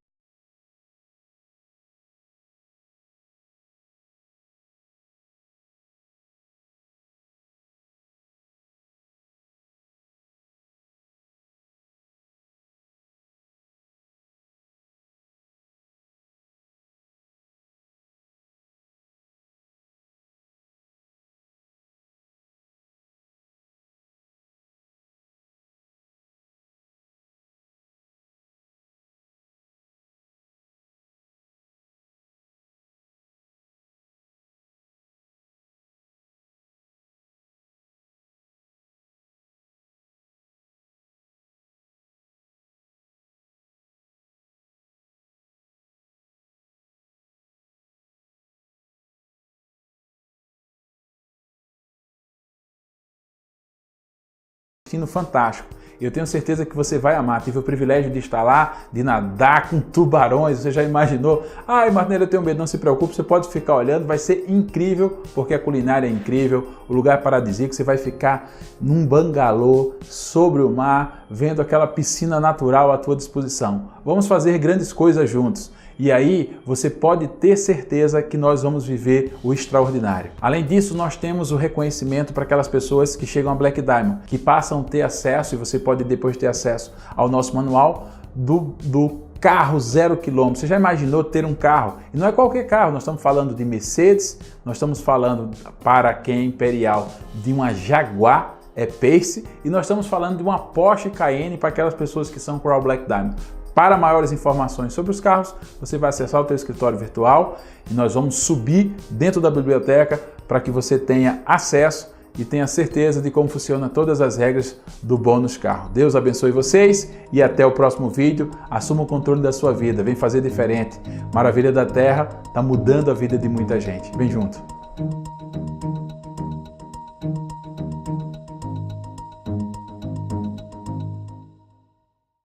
Fantástico. Eu tenho certeza que você vai amar. Tive o privilégio de estar lá, de nadar com tubarões. Você já imaginou? Ai, Martinelli, eu tenho medo. Não se preocupe, você pode ficar olhando. Vai ser incrível, porque a culinária é incrível. O lugar é paradisíaco. Você vai ficar num bangalô sobre o mar, vendo aquela piscina natural à tua disposição. Vamos fazer grandes coisas juntos. E aí você pode ter certeza que nós vamos viver o extraordinário. Além disso, nós temos o reconhecimento para aquelas pessoas que chegam a Black Diamond, que passam a ter acesso, e você pode depois ter acesso ao nosso manual do carro 0 km. Você já imaginou ter um carro? E não é qualquer carro, nós estamos falando de Mercedes, nós estamos falando, para quem é imperial, de uma Jaguar Pace, e nós estamos falando de uma Porsche Cayenne para aquelas pessoas que são Crawl Black Diamond. Para maiores informações sobre os carros, você vai acessar o teu escritório virtual e nós vamos subir dentro da biblioteca para que você tenha acesso e tenha certeza de como funcionam todas as regras do bônus carro. Deus abençoe vocês e até o próximo vídeo. Assuma o controle da sua vida, vem fazer diferente. Maravilha da Terra está mudando a vida de muita gente. Vem junto.